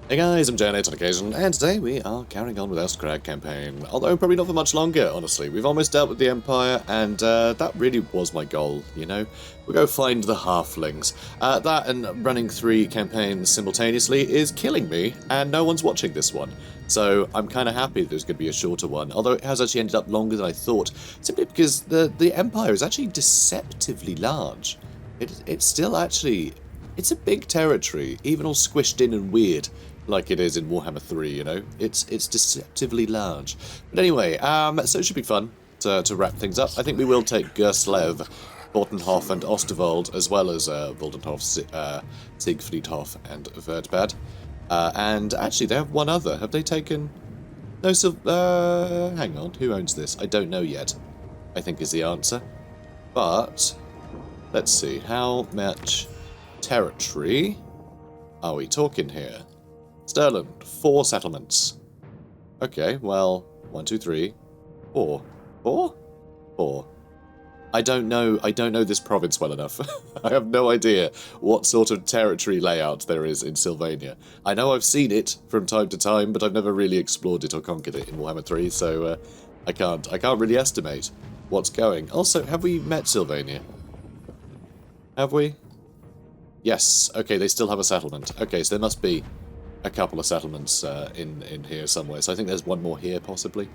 Hey guys, I'm Janet on occasion, and today we are carrying on with our Skrag campaign. Although probably not for much longer, honestly. We've almost dealt with the Empire, and that really was my goal, you know? We'll go find the Halflings. That and running 3 campaigns simultaneously is killing me, and no one's watching this one. So I'm kind of happy there's going to be a shorter one, although it has actually ended up longer than I thought, simply because the Empire is actually deceptively large. It's still actually... It's a big territory, even all squished in and weird. Like it is in Warhammer 3, you know? It's deceptively large. But anyway, so it should be fun to wrap things up. I think we will take Gerschlev, Bortenhof and Osterwald, as well as Voldenhof, Siegfriedhof and Verdbad. And actually, they have one other. Have they taken... No, hang on, who owns this? I don't know yet, I think is the answer. But, let's see, how much territory are we talking here? Stirland, 4 settlements. Okay, well, 1, 2, 3, 4. 4? 4. I don't know this province well enough. I have no idea what sort of territory layout there is in Sylvania. I know I've seen it from time to time, but I've never really explored it or conquered it in Warhammer 3, so I can't really estimate what's going. Also, have we met Sylvania? Have we? Yes, okay, they still have a settlement. Okay, so there must be a couple of settlements in here somewhere. So I think there's one more here, possibly.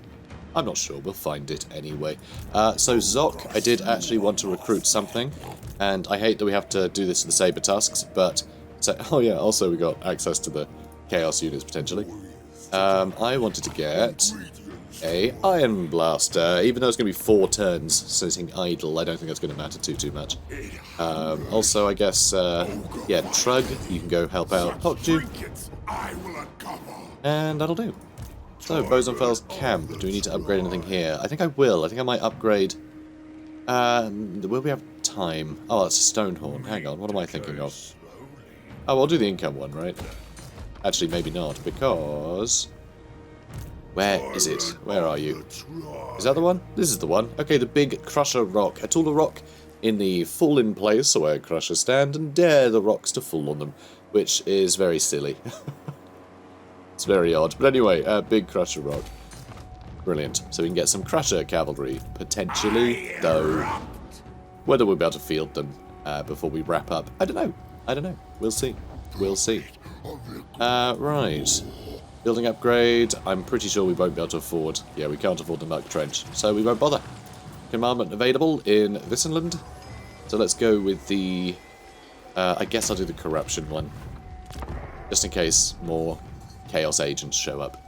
I'm not sure. We'll find it anyway. So Zok, I did actually want to recruit something, and I hate that we have to do this in the Saber Tusks, but... So, oh yeah, also we got access to the Chaos units, potentially. I wanted to get a Iron Blaster, even though it's going to be 4 turns sitting idle. I don't think that's going to matter too much. Also, I guess, yeah, Trug, you can go help out Hokju. And that'll do. So, Bosenfell's camp. Do we need to upgrade anything here? I think I will. I think I might upgrade... will we have time? Oh, that's a Stonehorn. Hang on, what am I thinking of? Oh, I'll do the income one, right? Actually, maybe not, because... Where is it? Where are you? Is that the one? This is the one. Okay, the big Crusher Rock. A taller rock in the fall-in place where Crushers stand and dare the rocks to fall on them, which is very silly. It's very odd. But anyway, big Crusher Rock. Brilliant. So we can get some Crusher cavalry, potentially, though. Whether we'll be able to field them before we wrap up, I don't know. I don't know. We'll see. We'll see. Right. Building upgrade, I'm pretty sure we won't be able to afford. Yeah, we can't afford the Muck Trench, so we won't bother. Commandment available in Vissenland. So let's go with the... I guess I'll do the Corruption one. Just in case more Chaos Agents show up.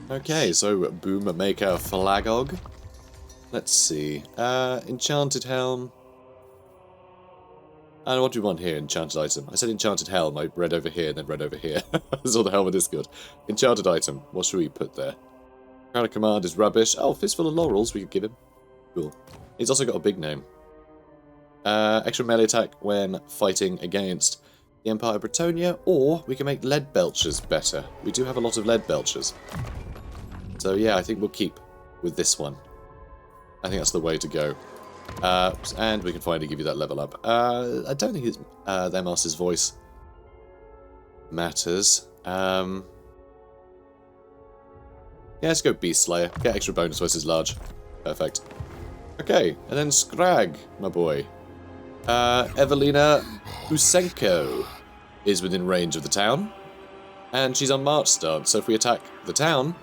Okay, so Boom Maker Flagog. Let's see. Enchanted Helm. And what do we want here? Enchanted item. I said enchanted helm. I read over here and then read over here. I saw the helm of Discord. Enchanted item. What should we put there? Crown of Command is rubbish. Oh, Fistful of Laurels we could give him. Cool. He's also got a big name. Extra melee attack when fighting against the Empire of Bretonia, or we can make lead belchers better. We do have a lot of lead belchers. So yeah, I think we'll keep with this one. I think that's the way to go. And we can finally give you that level up. I don't think it's, their master's voice matters. Yeah, let's go Beast Slayer. Get extra bonus versus large. Perfect. Okay, and then Skrag, my boy. Evelina Usenko is within range of the town. And she's on march stance, so if we attack the town,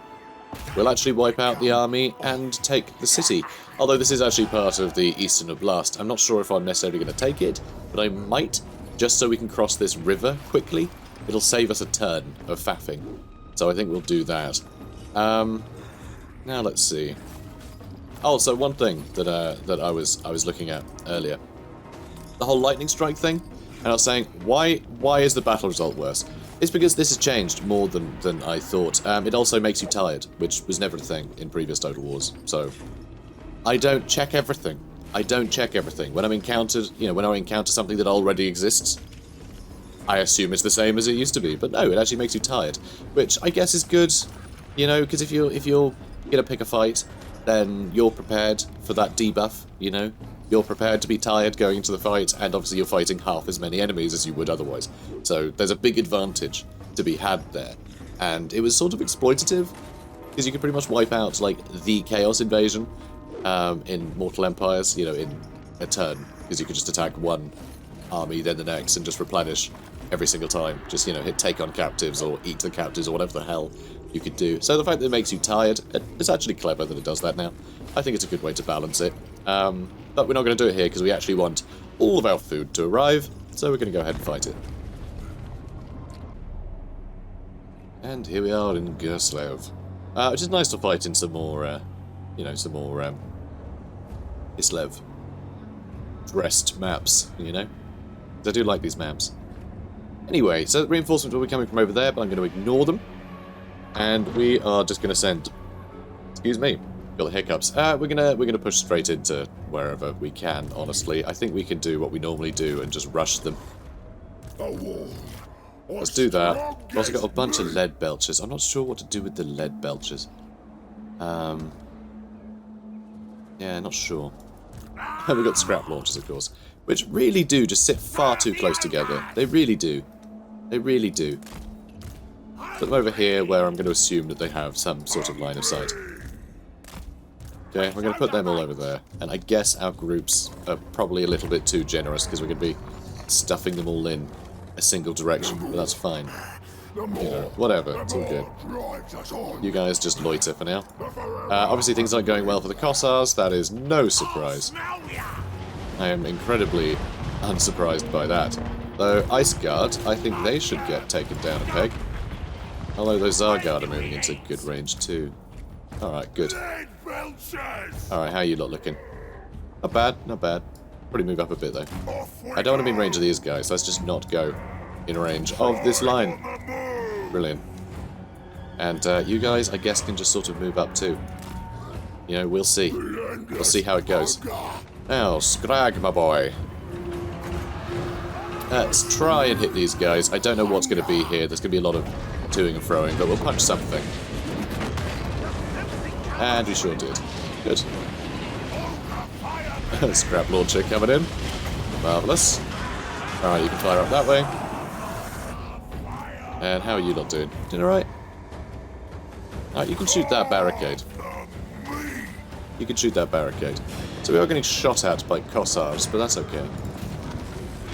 we'll actually wipe out the army and take the city. Although this is actually part of the Eastern Oblast. I'm not sure if I'm necessarily going to take it, but I might, just so we can cross this river quickly. It'll save us a turn of faffing. So I think we'll do that. Now let's see. Oh, so one thing that I was looking at earlier. The whole lightning strike thing. And I was saying, why is the battle result worse? It's because this has changed more than I thought. It also makes you tired, which was never a thing in previous Total Wars. So I don't check everything. I don't check everything. When I encounter something that already exists, I assume it's the same as it used to be. But no, it actually makes you tired, which I guess is good, you know, because if you're gonna pick a fight, then you're prepared for that debuff, you know. you're prepared to be tired going into the fight, and obviously you're fighting half as many enemies as you would otherwise. So there's a big advantage to be had there. And it was sort of exploitative, because you could pretty much wipe out, like, the Chaos Invasion in Mortal Empires, you know, in a turn, because you could just attack one army, then the next, and just replenish every single time. Just, you know, hit take on captives, or eat the captives, or whatever the hell you could do. So the fact that it makes you tired, it's actually clever that it does that now. I think it's a good way to balance it. But we're not going to do it here, because we actually want all of our food to arrive, so we're going to go ahead and fight it. And here we are in Gerschlev. Which is nice to fight in some more, you know, some more, Islev dressed maps, you know? I do like these maps. Anyway, so reinforcements will be coming from over there, but I'm going to ignore them. And we are just going to send... Excuse me, got the hiccups. We're gonna push straight into wherever we can, honestly. I think we can do what we normally do and just rush them. Let's do that. We've also got a bunch of lead belchers. I'm not sure what to do with the lead belchers. Yeah, not sure. We've got scrap launchers, of course, which really do just sit far too close together. They really do. They really do. Put them over here, where I'm going to assume that they have some sort of line of sight. Okay, we're going to put them all over there. And I guess our groups are probably a little bit too generous, because we're going to be stuffing them all in a single direction, but that's fine. You know, whatever, it's all good. You guys just loiter for now. Obviously things aren't going well for the Kossars, that is no surprise. I am incredibly unsurprised by that. Though Ice Guard, I think they should get taken down a peg. Although those Zarguard are moving into good range too. Alright, good. Alright, how are you lot looking? Not bad, not bad. Probably move up a bit though. I don't want to be in range of these guys, let's just not go in range of this line. Brilliant. And you guys, I guess, can just sort of move up too. You know, we'll see. We'll see how it goes. Now, Skrag, my boy. Let's try and hit these guys. I don't know what's going to be here. There's going to be a lot of toing and froing, but we'll punch something. And we sure did. Good. Scrap launcher coming in. Marvellous. Alright, you can fire up that way. And how are you lot doing? Doing alright? Alright, you can shoot that barricade. You can shoot that barricade. So we are getting shot at by Kossars, but that's okay.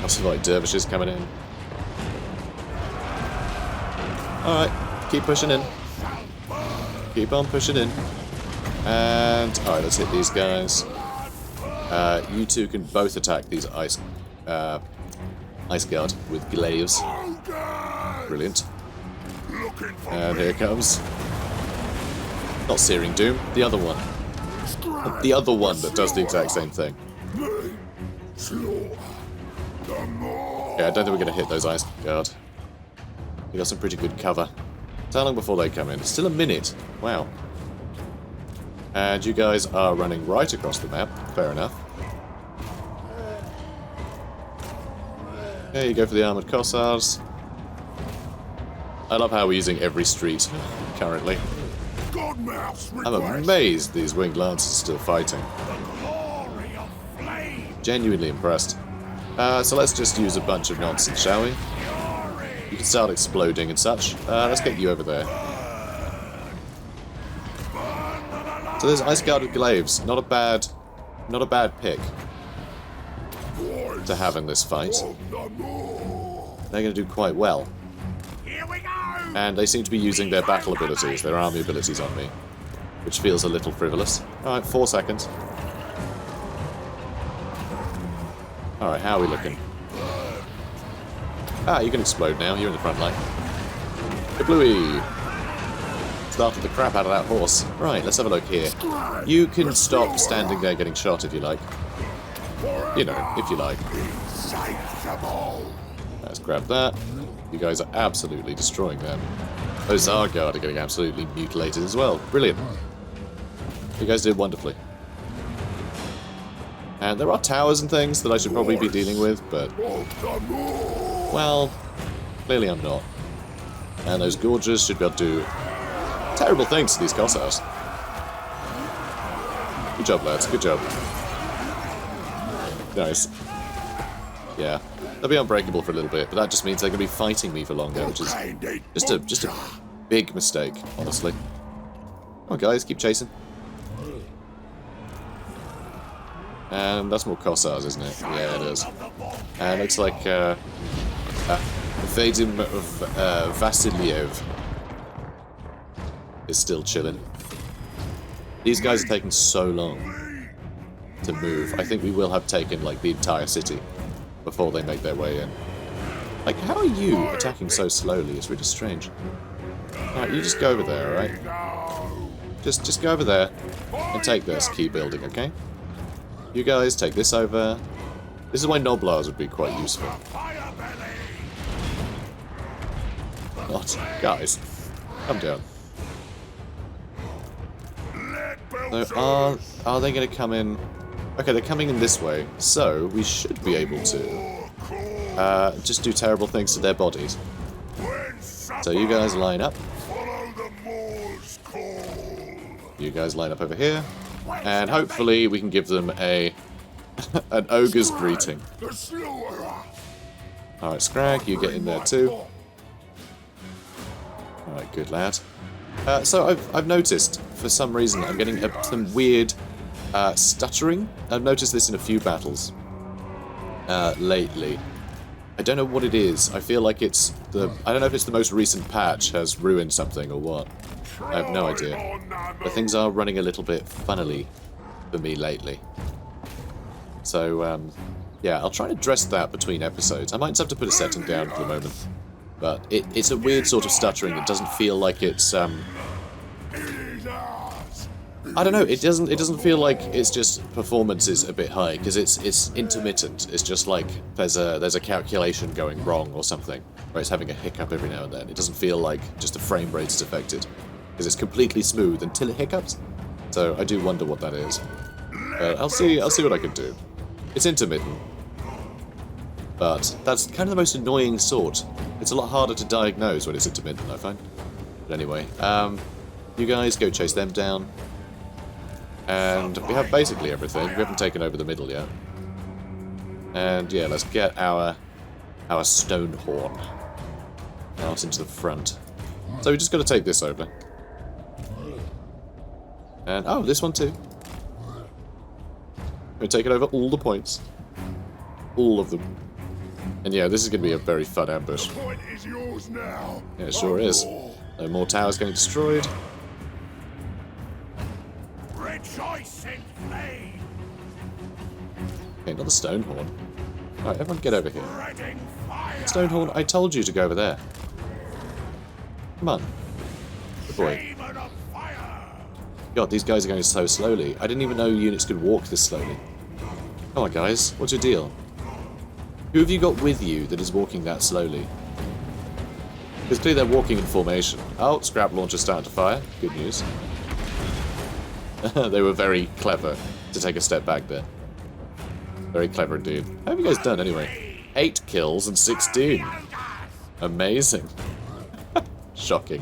Also like dervishes coming in. Alright, keep pushing in. Keep on pushing in. And, alright, let's hit these guys. You two can both attack these Ice Guard with glaives. Brilliant. And here it comes. Not Searing Doom, the other one. The other one that does the exact same thing. Yeah, I don't think we're going to hit those Ice Guard. We got some pretty good cover. So how long before they come in? It's still a minute. Wow. And you guys are running right across the map. Fair enough. There you go for the armoured Kossars. I love how we're using every street currently. I'm amazed these winged lancers are still fighting. Genuinely impressed. So let's just use a bunch of nonsense, shall we? You can start exploding and such. Let's get you over there. So there's Ice Guard with glaives. Not a bad pick to have in this fight. They're going to do quite well. And they seem to be using their battle abilities, their army abilities on me, which feels a little frivolous. Alright, 4 seconds. Alright, how are we looking? Ah, you can explode now, you're in the front line. Kablooey! Started the crap out of that horse. Right, let's have a look here. You can stop standing there getting shot if you like. You know, if you like. Let's grab that. You guys are absolutely destroying them. Those Zarguard are getting absolutely mutilated as well. Brilliant. You guys did wonderfully. And there are towers and things that I should probably be dealing with, but... well, clearly I'm not. And those Gorges should be able to do terrible things to these Kossars. Good job, lads. Good job. Nice. Yeah, they'll be unbreakable for a little bit, but that just means they're going to be fighting me for longer, which is just a big mistake, honestly. Come on, guys, keep chasing. And that's more Kossars, isn't it? Yeah, it is. And it looks like Vadim of Vasiliev is still chilling. These guys are taking so long to move. I think we will have taken, like, the entire city before they make their way in. Like, how are you attacking so slowly? It's really strange. Alright, you just go over there, alright? Just go over there and take this key building, okay? You guys take this over. This is why Noblars would be quite useful. What? Guys, calm down. So are they going to come in? Okay, they're coming in this way, so we should be able to just do terrible things to their bodies. So you guys line up. You guys line up over here, and hopefully we can give them an ogre's greeting. Alright, Skrag, you get in there too. Alright, good lad. So I've noticed, for some reason, I'm getting some weird stuttering. I've noticed this in a few battles lately. I don't know what it is. I feel like it's I don't know if it's the most recent patch has ruined something or what. I have no idea. But things are running a little bit funnily for me lately. So, yeah, I'll try to address that between episodes. I might just have to put a setting down for the moment. But it's a weird sort of stuttering. It doesn't feel like it's, I don't know, it doesn't feel like it's just performance is a bit high, because it's intermittent. It's just like there's a calculation going wrong or something, or it's having a hiccup every now and then. It doesn't feel like just the frame rate is affected, because it's completely smooth until it hiccups. So I do wonder what that is. I'll see what I can do. It's intermittent, but that's kind of the most annoying sort. It's a lot harder to diagnose when it's intermittent, I find. But anyway, you guys go chase them down. And we have basically everything. We haven't taken over the middle yet. And yeah, let's get our stone horn out into the front. So we just got to take this over. And oh, this one too. We're taking over all the points. All of them. And yeah, this is going to be a very fun ambush. The point is yours now. Yeah, it sure is. No more towers getting destroyed. Okay, not the stone horn. Alright, everyone get over here. Stone horn, I told you to go over there. Come on. Good boy. God, these guys are going so slowly. I didn't even know units could walk this slowly. Come on, guys. What's your deal? Who have you got with you that is walking that slowly? Because clearly they're walking in formation. Oh, scrap launcher starting to fire. Good news. They were very clever to take a step back there. Very clever indeed. How have you guys done anyway? 8 kills and 16. Amazing. Shocking.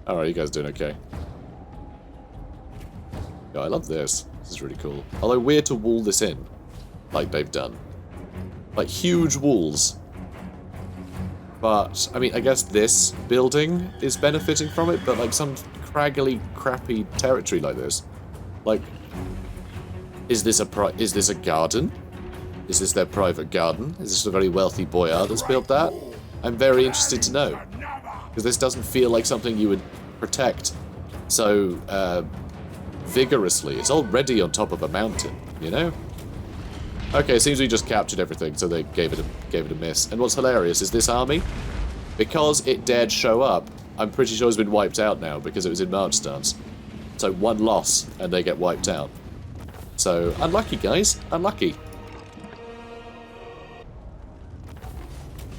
Alright, you guys doing okay. Yeah, I love this. This is really cool. Although weird to wall this in, like they've done. Like huge walls. But, I mean, I guess this building is benefiting from it, but like some craggly, crappy territory like this. Like, is this a garden? Is this their private garden? Is this a very wealthy boyar that's built that? I'm very interested to know. Because this doesn't feel like something you would protect so vigorously. It's already on top of a mountain, you know? Okay, it seems we just captured everything, so they gave it a miss. And what's hilarious is this army, because it dared show up, I'm pretty sure it's been wiped out now because it was in March stance. So 1 loss, and they get wiped out. So, unlucky, guys. Unlucky.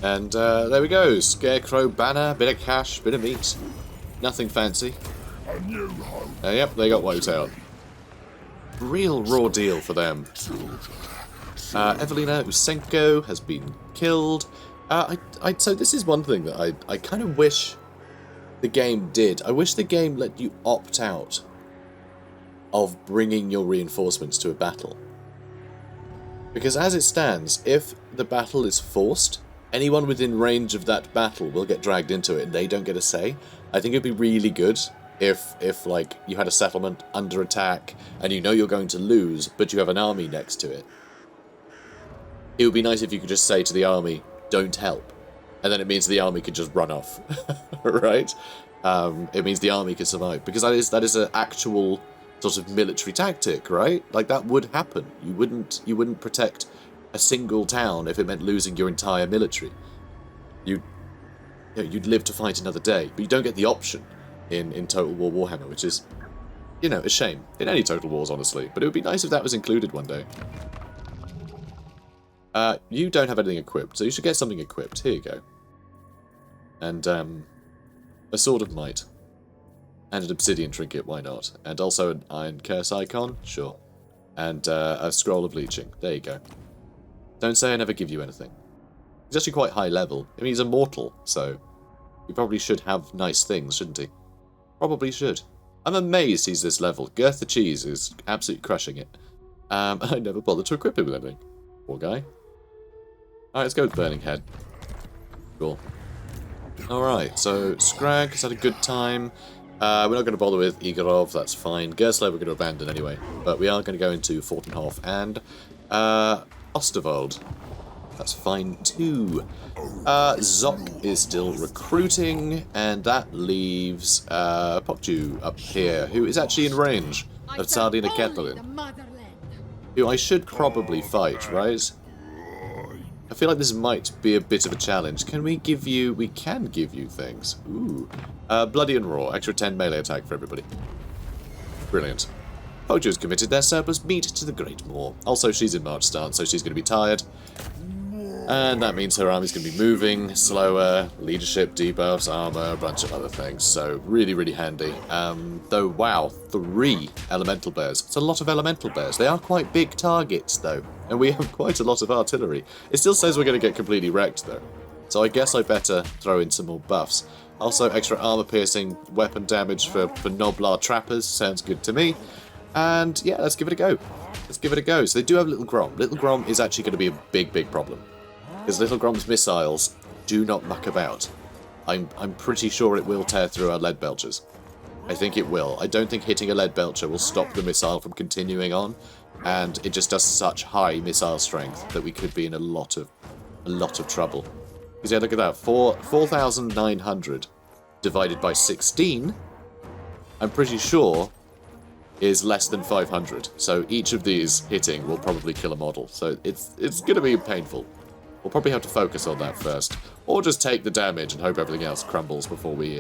And there we go. Scarecrow banner, bit of cash, bit of meat. Nothing fancy. Yep, they got wiped out. Real raw deal for them. Evelina Usenko has been killed. So this is one thing that I kind of wish the game did. I wish the game let you opt out of bringing your reinforcements to a battle. Because as it stands, if the battle is forced, anyone within range of that battle will get dragged into it and they don't get a say. I think it'd be really good if like, you had a settlement under attack and you know you're going to lose, but you have an army next to it. It would be nice if you could just say to the army, don't help. And then it means the army could just run off, right? It means the army can survive. Because that is an actual sort of military tactic, right? Like, that would happen. You wouldn't protect a single town if it meant losing your entire military. You'd live to fight another day. But you don't get the option in Total War Warhammer, which is, you know, a shame. In any Total Wars, honestly. But it would be nice if that was included one day. You don't have anything equipped, so you should get something equipped. Here you go. And, a Sword of Might. And an Obsidian Trinket, why not? And also an Iron Curse icon, sure. And, a Scroll of Leeching. There you go. Don't say I never give you anything. He's actually quite high level. I mean, he's immortal, so he probably should have nice things, shouldn't he? Probably should. I'm amazed he's this level. Girth the Cheese is absolutely crushing it. I never bothered to equip him with anything. Poor guy. Alright, let's go with Burning Head. Cool. Alright, so Skrag has had a good time. We're not going to bother with Igorov, that's fine. Gerschlev we're going to abandon anyway. But we are going to go into Fortenhof and Osterwald. That's fine too. Zok is still recruiting, and that leaves Pokju up here, who is actually in range of Tsardina Ketlin, who I should probably fight, right? I feel like this might be a bit of a challenge. Can we give you... We can give you things. Ooh. Bloody and Raw. Extra 10 melee attack for everybody. Brilliant. Pojo's committed their surplus meat to the Great Moor. Also, she's in March stance, so she's going to be tired. And that means her army's going to be moving slower, leadership debuffs, armor, a bunch of other things. So, really, really handy. Though, wow, 3 elemental bears. It's a lot of elemental bears. They are quite big targets, though. And we have quite a lot of artillery. It still says we're going to get completely wrecked, though. So I guess I better throw in some more buffs. Also, extra armor-piercing weapon damage for Noblar trappers. Sounds good to me. And, yeah, let's give it a go. Let's give it a go. So they do have Little Grom. Little Grom is actually going to be a big, big problem. Because Little Grom's missiles do not muck about. I'm pretty sure it will tear through our lead belchers. I think it will. I don't think hitting a lead belcher will stop the missile from continuing on. And it just does such high missile strength that we could be in a lot of trouble. Because, yeah, look at that. 4,900 divided by 16, I'm pretty sure, is less than 500. So each of these hitting will probably kill a model. So it's going to be painful. We'll probably have to focus on that first. Or just take the damage and hope everything else crumbles before we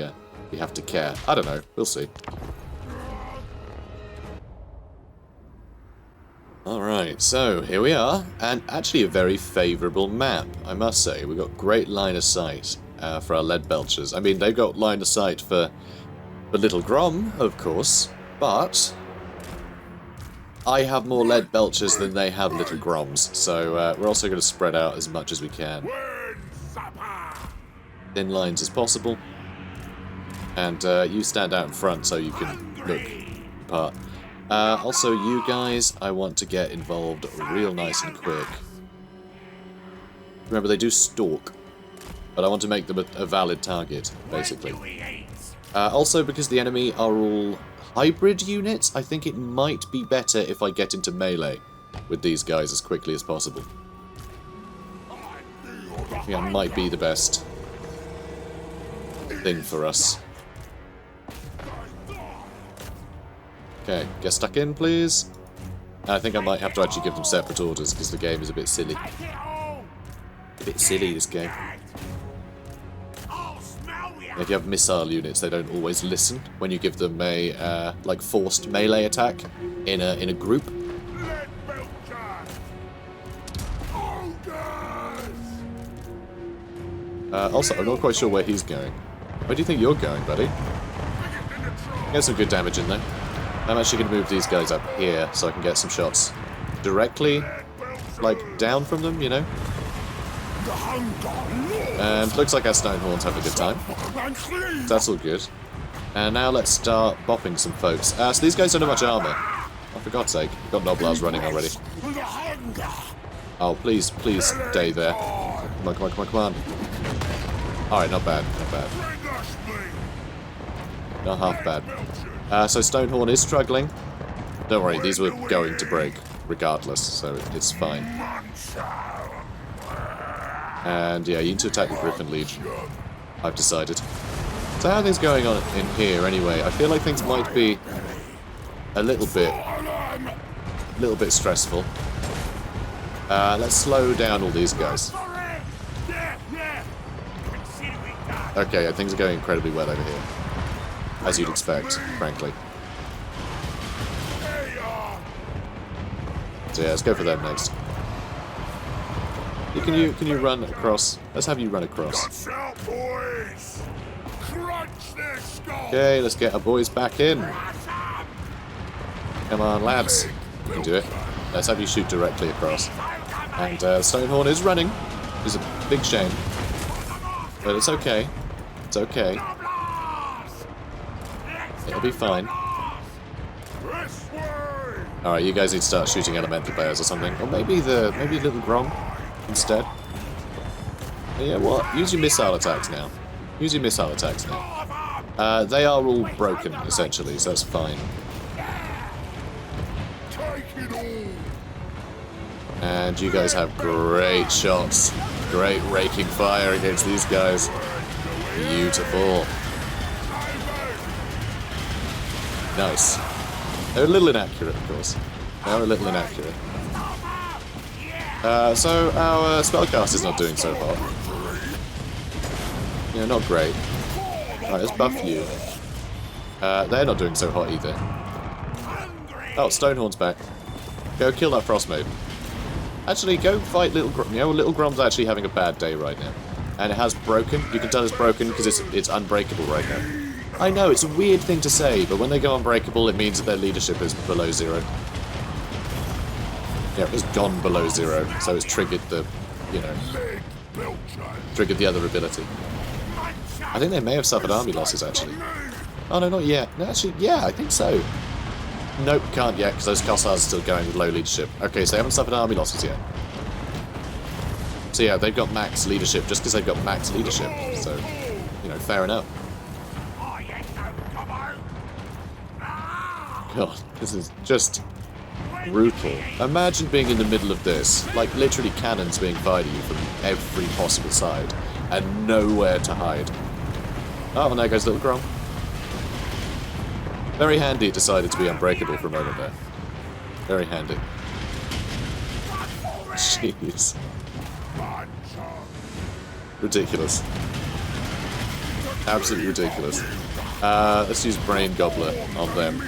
have to care. I don't know. We'll see. Alright, so here we are, and actually a very favourable map, I must say. We've got great line of sight for our lead belchers. I mean, they've got line of sight for Little Grom, of course, but I have more lead belchers than they have Little Groms, so we're also going to spread out as much as we can. Thin lines as possible, and you stand out in front so you can look apart. Also, you guys, I want to get involved real nice and quick. Remember, they do stalk, but I want to make them a valid target, basically. Also, because the enemy are all hybrid units, I think it might be better if I get into melee with these guys as quickly as possible. I think that might be the best thing for us. Okay, get stuck in, please. I think I might have to actually give them separate orders, because the game is a bit silly. A bit silly, this game. If you have missile units, they don't always listen when you give them a, like, forced melee attack in a group. Also, I'm not quite sure where he's going. Where do you think you're going, buddy? Get some good damage in there. I'm actually going to move these guys up here so I can get some shots directly, like, down from them, you know? And looks like our Stonehorns have a good time. That's all good. And now let's start bopping some folks. So these guys don't have much armor. Oh, for God's sake, we've got Noblars running already. Oh, please stay there. Come on, come on, come on, come on. Alright, not bad, not bad. Not half bad. So Stonehorn is struggling. Don't worry, these were going to break regardless, so it's fine. And yeah, you need to attack the Griffin Legion, I've decided. So how are things going on in here anyway? I feel like things might be a little bit stressful. Let's slow down all these guys. Okay, yeah, things are going incredibly well over here. As you'd expect, frankly. So yeah, let's go for them next. Can you run across? Let's have you run across. Okay, let's get our boys back in. Come on, lads. You can do it. Let's have you shoot directly across. And Stonehorn is running. It's a big shame. But it's okay. It's okay. It'll be fine. Alright, you guys need to start shooting elemental bears or something. Or maybe Little Grom instead. But yeah, what? Use your missile attacks now. Use your missile attacks now. They are all broken, essentially, so that's fine. And you guys have great shots. Great raking fire against these guys. Beautiful. Nice. They're a little inaccurate, of course. They're a little inaccurate. So our spellcast is not doing so hot. Yeah, not great. Alright, let's buff you. They're not doing so hot either. Oh, Stonehorn's back. Go kill that Frost Maiden. Actually, go fight Little Grom. You know, Little Grom's actually having a bad day right now. And it has broken. You can tell it's broken because it's unbreakable right now. I know, it's a weird thing to say, but when they go unbreakable, it means that their leadership is below 0. Yeah, it was gone below 0, so it's triggered the, you know, triggered the other ability. I think they may have suffered army losses, actually. Oh, no, not yet. No, actually, yeah, I think so. Nope, can't yet, because those Cossars are still going with low leadership. Okay, so they haven't suffered army losses yet. So yeah, they've got max leadership just because they've got max leadership. So, you know, fair enough. God, this is just brutal. Imagine being in the middle of this, like literally cannons being fired at you from every possible side, and nowhere to hide. Oh, and there goes Little Grom. Very handy it decided to be unbreakable for a moment there. Very handy. Jeez. Ridiculous. Absolutely ridiculous. Let's use Brain Gobbler on them.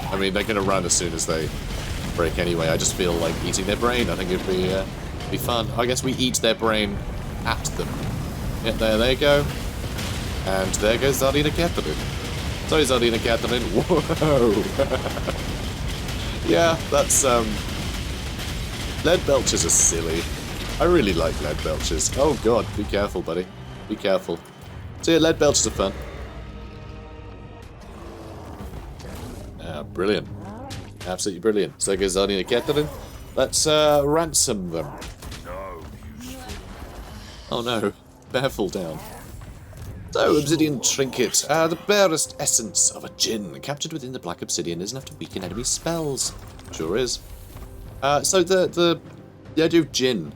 I mean, they're going to run as soon as they break anyway. I just feel like eating their brain. I think it'd be fun. I guess we eat their brain at them. Yeah, there they go. And there goes Zardina Catherine. Sorry, Zardina Catherine. Whoa! Yeah, that's, Lead Belchers are silly. I really like Lead Belchers. Oh god, be careful, buddy. Be careful. So yeah, Lead Belchers are fun. Brilliant. Absolutely brilliant. So there goes Zardina Catherine. Let's, ransom them. Oh no. Bear fall down. So, Obsidian Trinket. The barest essence of a djinn. Captured within the black obsidian is enough to weaken enemy spells. Sure is. So the idea of djinn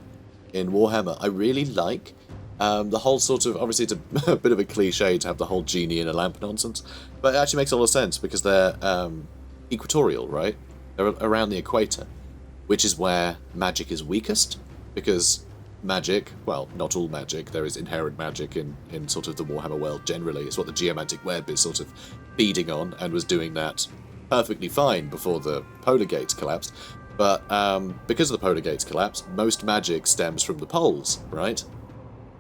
in Warhammer, I really like. The whole sort of, obviously it's a bit of a cliche to have the whole genie in a lamp nonsense, but it actually makes a lot of sense because they're equatorial, right? They're around the equator, which is where magic is weakest, because magic, well, not all magic, there is inherent magic in sort of the Warhammer world generally. It's what the geomantic web is sort of feeding on, and was doing that perfectly fine before the polar gates collapsed. But because of the polar gates collapse, most magic stems from the poles, right?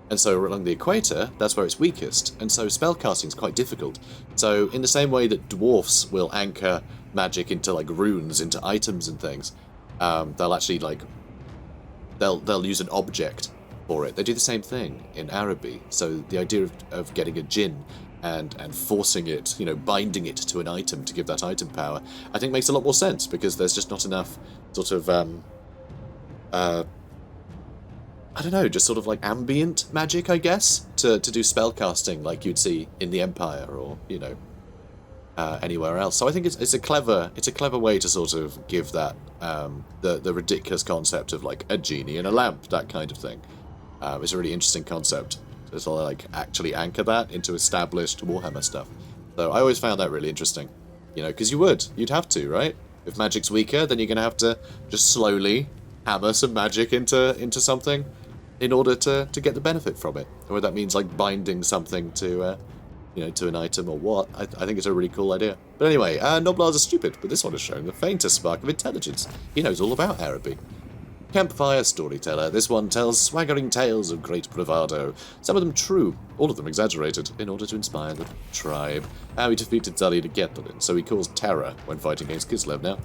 And so along the equator, that's where it's weakest, and so spellcasting is quite difficult. So in the same way that dwarfs will anchor magic into like runes, into items and things, they'll actually like they'll use an object for it. They do the same thing in Araby. So the idea of getting a djinn and forcing it, you know, binding it to an item to give that item power, I think makes a lot more sense, because there's just not enough sort of I don't know, just sort of like ambient magic, I guess, to do spell casting like you'd see in the Empire or, you know, anywhere else. So I think it's a clever way to sort of give that the ridiculous concept of like a genie in a lamp, that kind of thing. It's a really interesting concept to sort of like actually anchor that into established Warhammer stuff. So I always found that really interesting, you know, because you'd have to, right? If magic's weaker, then you're gonna have to just slowly hammer some magic into something in order to get the benefit from it. Or that means like binding something to you know, to an item or what. I think it's a really cool idea. But anyway, Noblars are stupid, but this one has shown the faintest spark of intelligence. He knows all about Araby. Campfire storyteller. This one tells swaggering tales of great bravado. Some of them true, all of them exaggerated, in order to inspire the tribe. How he defeated Zali to Getlin, so he caused terror when fighting against Gerschlev now.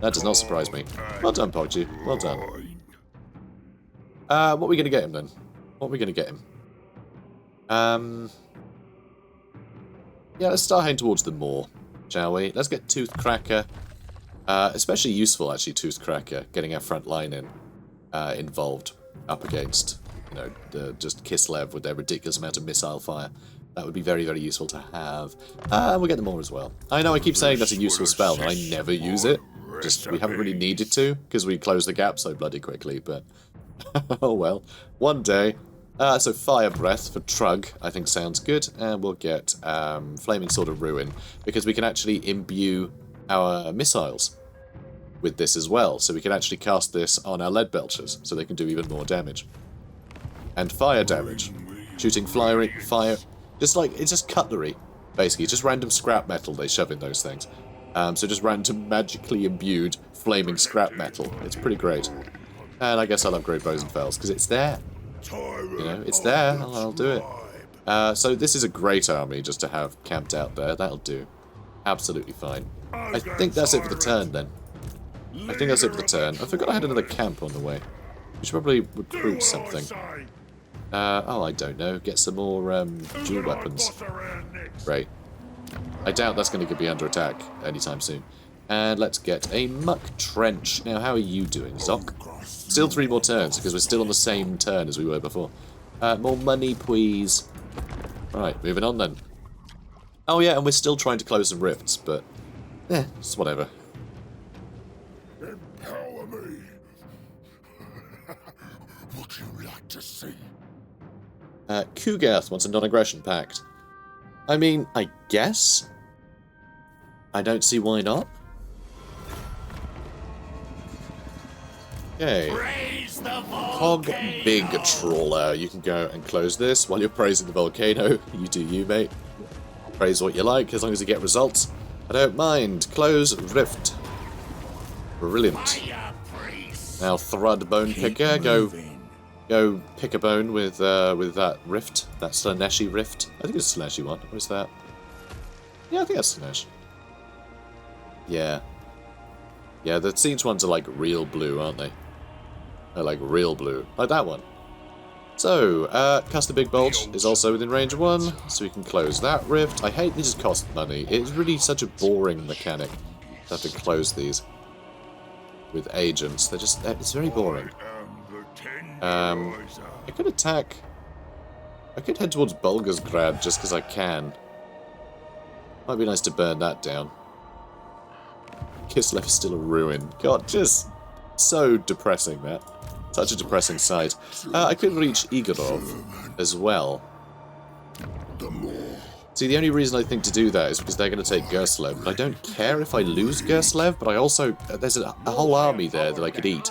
That does not surprise me. Well done, Poggy. Well done. What are we going to get him, then? What are we going to get him? Yeah, let's start heading towards the moor, shall we? Let's get Toothcracker. Especially useful, actually, Toothcracker, getting our front line involved up against, you know, just Gerschlev with their ridiculous amount of missile fire. That would be very, very useful to have. We'll get the moor as well. I know I keep saying that's a useful spell, and I never use it. Just, we haven't really needed to, because we closed the gap so bloody quickly, but... oh well. One day. So Fire Breath for Trug, I think sounds good, and we'll get Flaming Sword of Ruin, because we can actually imbue our missiles with this as well, so we can actually cast this on our lead belchers, so they can do even more damage. And fire damage. Shooting fire, just like, it's just cutlery, basically, it's just random scrap metal they shove in those things. So just random magically imbued flaming scrap metal. It's pretty great. And I guess I'll upgrade Bows and Fells, because it's there. You know, it's there, I'll do it. So this is a great army just to have camped out there, that'll do. Absolutely fine. I think that's it for the turn, then. I think that's it for the turn. I forgot I had another camp on the way. We should probably recruit something. Oh, I don't know. Get some more dual weapons. Great. I doubt that's going to be under attack anytime soon. And let's get a Muck Trench. Now, how are you doing, Zoc? Still 3 more turns, because we're still on the same turn as we were before. More money, please. Right, moving on then. Oh yeah, and we're still trying to close some rifts, but... it's whatever. Empower me. Would you like to see? Kugath wants a non-aggression pact. I mean, I guess? I don't see why not. Okay. Hog Big Trawler. You can go and close this while you're praising the volcano. You do you, mate. Praise what you like, as long as you get results. I don't mind. Close Rift. Brilliant. Now Thrud Bone Picker, go pick a bone with that Rift, that Slaneshi Rift. I think it's a Slaneshi one. What is that? Yeah, I think that's Slanesh. Yeah. Yeah, the siege ones are like real blue, aren't they? They're like real blue. Like that one. So, Cast a Big Bolt is also within range 1, so we can close that rift. I hate these cost money. It's really such a boring mechanic to have to close these with agents. They're just, it's very boring. I could attack. I could head towards Bulgarsgrad just because I can. Might be nice to burn that down. Gerschlev is still a ruin. God, just so depressing, that. Such a depressing sight. I could reach Igorov as well. See, the only reason I think to do that is because they're going to take Gerschlev. But I don't care if I lose Gerschlev, but I also... there's a whole army there that I could eat.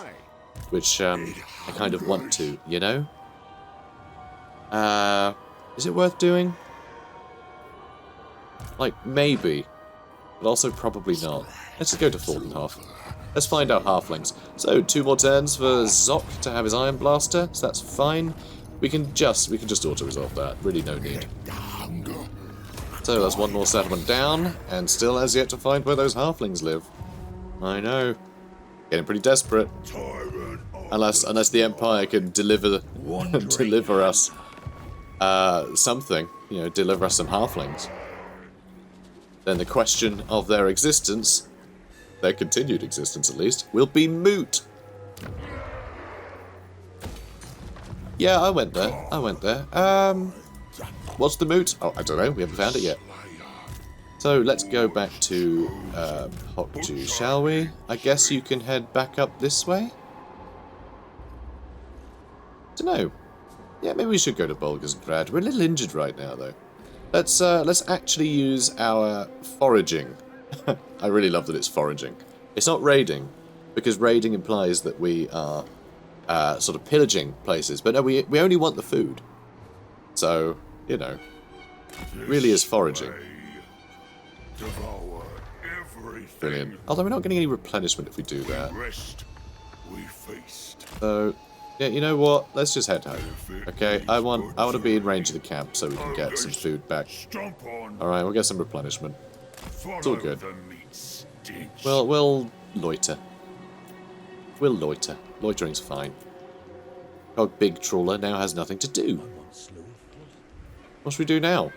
Which, I kind of want to, you know? Is it worth doing? Like, maybe. But also probably not. Let's just go to Thorntonhof. Let's find out Halflings. So, 2 more turns for Zoc to have his Iron Blaster, so that's fine. We can just auto-resolve that. Really no need. So, that's 1 more settlement down, and still has yet to find where those Halflings live. I know. Getting pretty desperate. Unless the Empire can deliver us something, you know, deliver us some Halflings. Then the question of their existence, their continued existence at least, will be moot. Yeah, I went there. I went there. What's the moot? Oh, I don't know. We haven't found it yet. So let's go back to Hokju, shall we? I guess you can head back up this way? Dunno. Yeah, maybe we should go to Bolgasgrad. We're a little injured right now, though. Let's actually use our foraging. I really love that it's foraging. It's not raiding, because raiding implies that we are sort of pillaging places. But no, we only want the food. So, you know, really is foraging. Devour everything. Brilliant. Although we're not getting any replenishment if we do that. Rest, we feast. So, yeah, you know what? Let's just head home. Okay, I want to be in range of the camp so we can get some food back. Alright, we'll get some replenishment. It's all good. Well, we'll loiter. We'll loiter. Loitering's fine. Our big trawler now has nothing to do. What should we do now?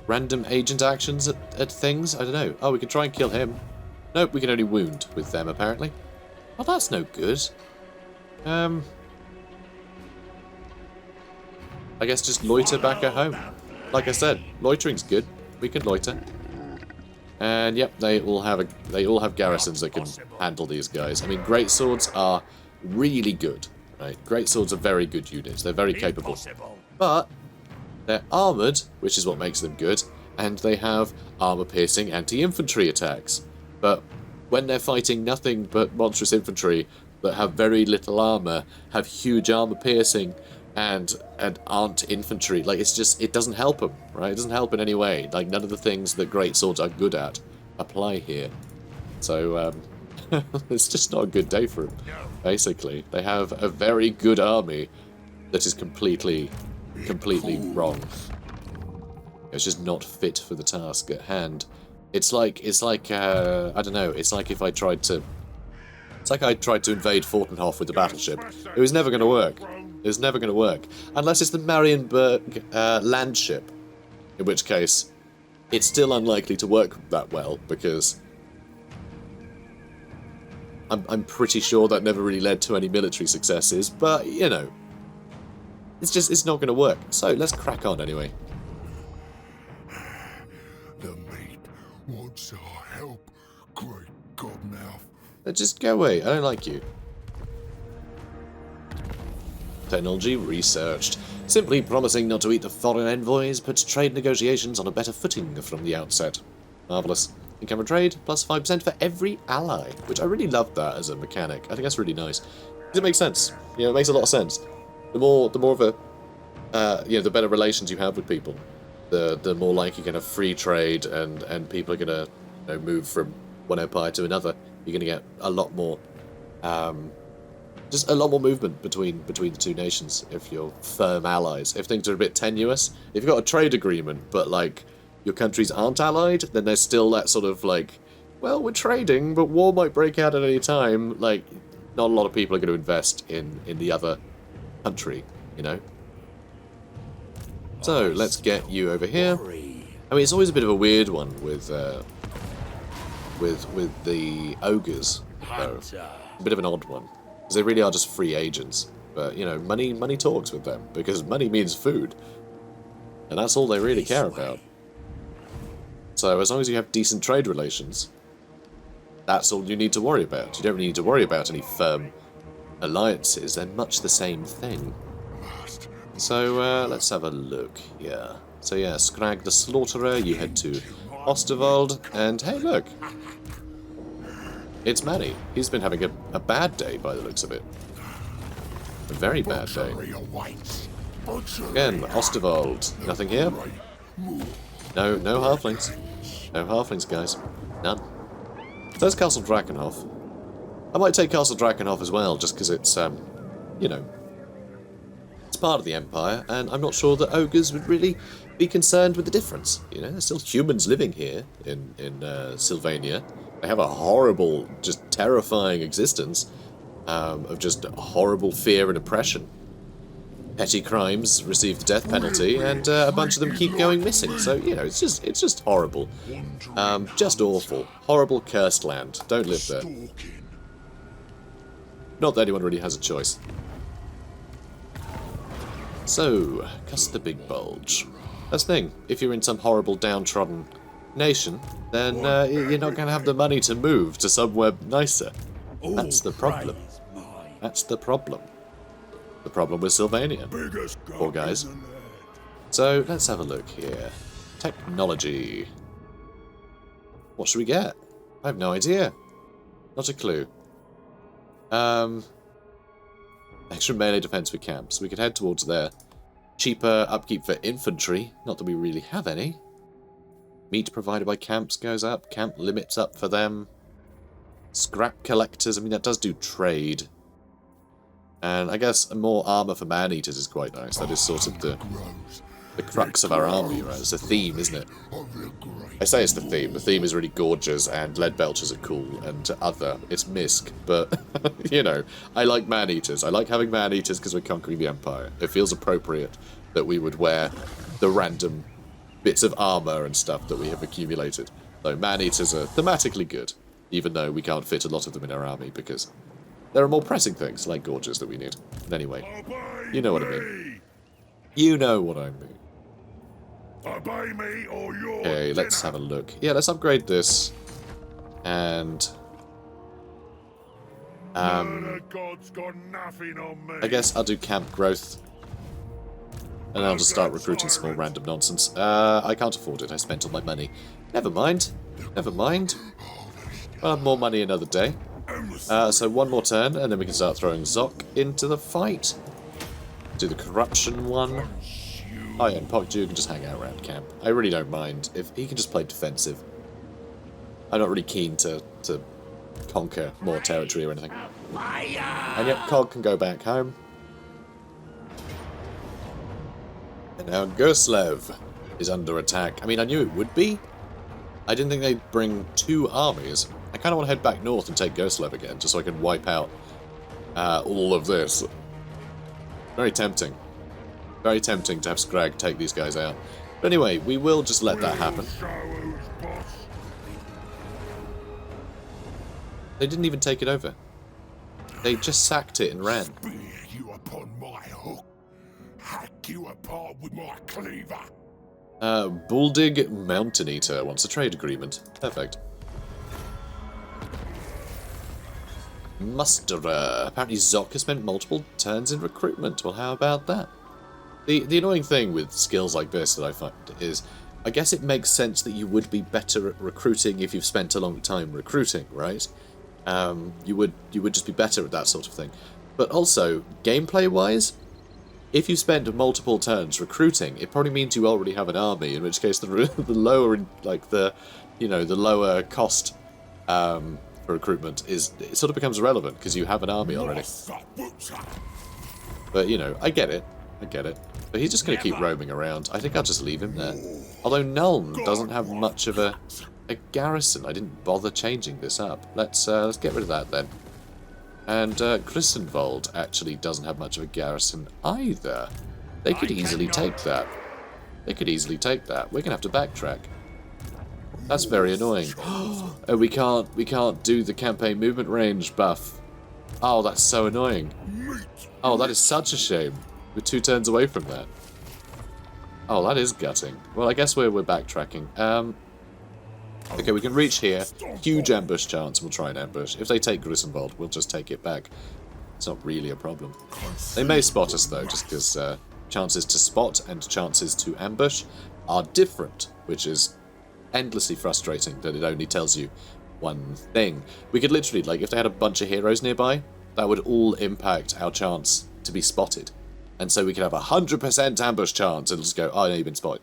Random agent actions at things? I don't know. Oh, we can try and kill him. Nope, we can only wound with them, apparently. Well, that's no good. I guess just loiter back at home. Like I said, loitering's good. We can loiter. And yep, they all have garrisons that can handle these guys. I mean, great swords are really good, right? Great swords are very good units. They're very capable. But they're armoured, which is what makes them good, and they have armour-piercing anti-infantry attacks. But when they're fighting nothing but monstrous infantry that have very little armour, have huge armour-piercing, and aren't infantry, like, it's just, it doesn't help them, right? It doesn't help in any way. Like, none of the things that great swords are good at apply here. So, it's just not a good day for them, basically. They have a very good army that is completely wrong. It's just not fit for the task at hand. It's like I don't know. It's like if I tried to. It's like I tried to invade Fortenhof with the battleship. It was never going to work. It was never going to work unless it's the Marienburg land ship, in which case it's still unlikely to work that well because I'm pretty sure that never really led to any military successes. But you know. It's not going to work. So let's crack on anyway. The mate wants our help, great godmouth. Just go away. I don't like you. Technology researched. Simply promising not to eat the foreign envoys puts trade negotiations on a better footing from the outset. Marvellous. In-camera trade, plus 5% for every ally, which I really love that as a mechanic. I think that's really nice. It makes sense. You know, it makes a lot of sense. The more of a, you know, the better relations you have with people, the more likely you're going to have free trade, and people are going to, you know, move from one empire to another. You're going to get a lot more, just a lot more movement between the two nations if you're firm allies. If things are a bit tenuous, if you've got a trade agreement, but like your countries aren't allied, then there's still that sort of like, well, we're trading, but war might break out at any time. Like, not a lot of people are going to invest in the other country, you know. So let's get you over here. I mean, it's always a bit of a weird one with the ogres, though. A bit of an odd one, because they really are just free agents. But you know, money talks with them because money means food, and that's all they really care about. So as long as you have decent trade relations, that's all you need to worry about. You don't really need to worry about any firm alliances. They're much the same thing. So let's have a look here. So yeah, Skrag the Slaughterer, you head to Osterwald, and hey look, it's Manny. He's been having a bad day by the looks of it. A very bad day. Again, Osterwald. Nothing here? No halflings. No halflings, guys. None. So there's Castle Drakenhof. I might take Castle Drakenhof as well, just because it's, you know, it's part of the Empire, and I'm not sure that ogres would really be concerned with the difference. You know, there's still humans living here in Sylvania. They have a horrible, just terrifying existence of just horrible fear and oppression. Petty crimes receive the death penalty, and a bunch of them keep going missing. So you know, it's just horrible, just awful, horrible, cursed land. Don't live there. Not that anyone really has a choice. So, cuss the big bulge. That's the thing, if you're in some horrible downtrodden nation, then you're not going to have the money to move to somewhere nicer. That's the problem. That's the problem. The problem with Sylvania. Poor guys. So, let's have a look here. Technology. What should we get? I have no idea. Not a clue. Extra melee defense for camps. We could head towards there. Cheaper upkeep for infantry. Not that we really have any. Meat provided by camps goes up. Camp limits up for them. Scrap collectors. I mean, that does do trade. And I guess more armor for man-eaters is quite nice. That is sort of the crux of our army, right? It's a theme, isn't it? I say it's the theme. The theme is really gorgeous, and lead belchers are cool, and other, it's misc. But, you know, I like man-eaters. I like having man-eaters because we're conquering the Empire. It feels appropriate that we would wear the random bits of armor and stuff that we have accumulated. So man-eaters are thematically good, even though we can't fit a lot of them in our army, because there are more pressing things, like gorges, that we need. But anyway, you know what I mean. You know what I mean. Obey me or you're Okay, let's have a look. Yeah, let's upgrade this. And the gods got nothing on me. I guess I'll do camp growth. And I'll just start recruiting some more random nonsense. I can't afford it. I spent all my money. Never mind. Never mind. I'll have more money another day. So one more turn, and then we can start throwing Zok into the fight. Do the corruption one. Oh yeah, and Pogju can just hang out around camp. I really don't mind. If he can just play defensive. I'm not really keen to conquer more territory or anything. And yep, Cog can go back home. And now Gerschlev is under attack. I mean, I knew it would be. I didn't think they'd bring two armies. I kind of want to head back north and take Gerschlev again, just so I can wipe out all of this. Very tempting. Very tempting to have Skrag take these guys out. But anyway, we will just let that happen. They didn't even take it over. They just sacked it and ran. Spear you upon my hook. Hack you apart with my cleaver. Buldig Mountain Eater wants a trade agreement. Perfect. Musterer. Apparently Zok has spent multiple turns in recruitment. Well, how about that? The annoying thing with skills like this that I find is, I guess it makes sense that you would be better at recruiting if you've spent a long time recruiting, right? You would just be better at that sort of thing. But also, gameplay-wise, if you spend multiple turns recruiting, it probably means you already have an army. In which case, the lower, like the lower cost for recruitment it sort of becomes irrelevant because you have an army already. But you know, I get it. But he's just going to keep roaming around. I think I'll just leave him there. Although Nuln doesn't have much of a garrison. I didn't bother changing this up. Let's get rid of that then. And Grisenwald actually doesn't have much of a garrison either. They could easily take that. We're going to have to backtrack. That's very annoying. Oh, we can't do the campaign movement range buff. Oh, that's so annoying. Oh, that is such a shame. We're 2 turns away from that. Oh, that is gutting. Well, I guess we're backtracking. Okay, we can reach here. Huge ambush chance. We'll try and ambush. If they take Grisenwald, we'll just take it back. It's not really a problem. They may spot us, though, just because chances to spot and chances to ambush are different, which is endlessly frustrating that it only tells you one thing. We could literally, like, if they had a bunch of heroes nearby, that would all impact our chance to be spotted. And so we could have a 100% ambush chance. It'll just go, oh, no, you've been spotted.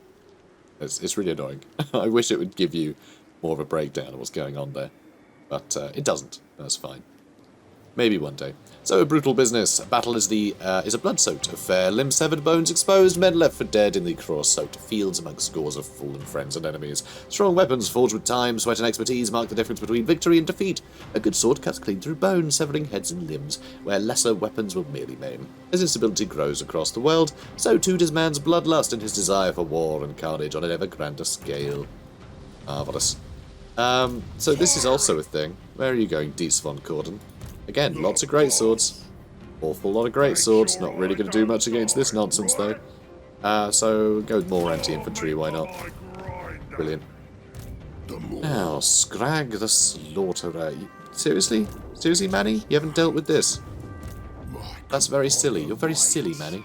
It's really annoying. I wish it would give you more of a breakdown of what's going on there. But it doesn't. That's fine. Maybe one day. So, brutal business. Battle is a blood-soaked affair. Limbs severed, bones exposed, men left for dead in the cross-soaked fields amongst scores of fallen friends and enemies. Strong weapons forged with time, sweat and expertise mark the difference between victory and defeat. A good sword cuts clean through bone, severing heads and limbs, where lesser weapons will merely maim. As instability grows across the world, so too does man's bloodlust and his desire for war and carnage on an ever grander scale. Marvellous. So this is also a thing. Where are you going, Dietz von Corden? Again, lots of great swords. Awful lot of great swords. Not really going to do much against this nonsense, though. So go with more anti-infantry, why not? Brilliant. Now, Skrag the Slaughterer. Seriously? Seriously, Manny? You haven't dealt with this? That's very silly. You're very silly, Manny.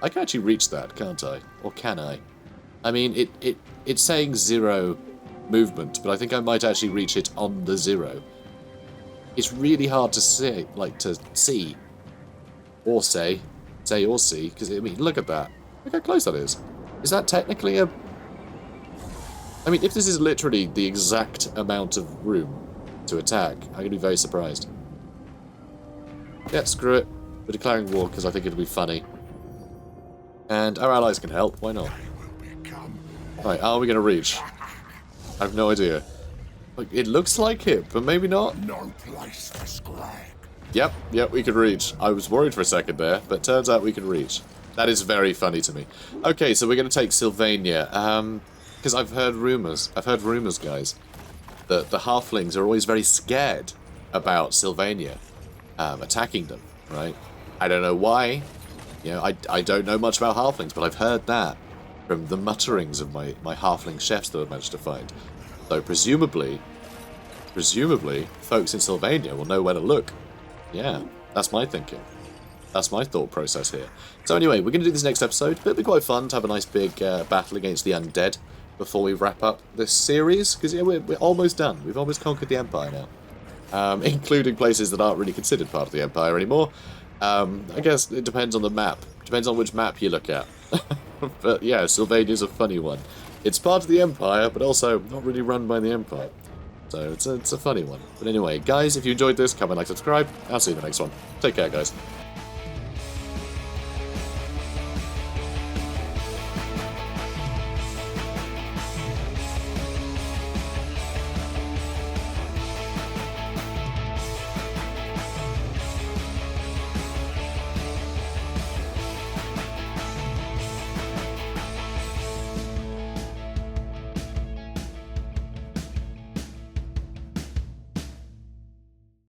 I can actually reach that, can't I? Or can I? I mean, it's saying 0 movement, but I think I might actually reach it on the 0. It's really hard to say, or say or see, because, I mean, look at that. Look how close that is. Is that technically a... I mean, if this is literally the exact amount of room to attack, I'm going to be very surprised. Yeah, screw it. We're declaring war because I think it'll be funny. And our allies can help, why not? Right, are we going to reach? I have no idea. Like, it looks like it, but maybe not. No place for Skrag. Yep, we can reach. I was worried for a second there, but turns out we can reach. That is very funny to me. Okay, so we're going to take Sylvania. Because I've heard rumours, guys, that the Halflings are always very scared about Sylvania attacking them, right? I don't know why. You know, I don't know much about Halflings, but I've heard that from the mutterings of my Halfling chefs that I've managed to find. So presumably, folks in Sylvania will know where to look. Yeah, that's my thinking. That's my thought process here. So anyway, we're going to do this next episode. It'll be quite fun to have a nice big battle against the undead before we wrap up this series, because yeah, we're almost done. We've almost conquered the Empire now, including places that aren't really considered part of the Empire anymore. I guess it depends on the map. Depends on which map you look at. But yeah, Sylvania's a funny one. It's part of the Empire, but also not really run by the Empire. So it's a funny one. But anyway, guys, if you enjoyed this, comment, like, subscribe. I'll see you in the next one. Take care, guys.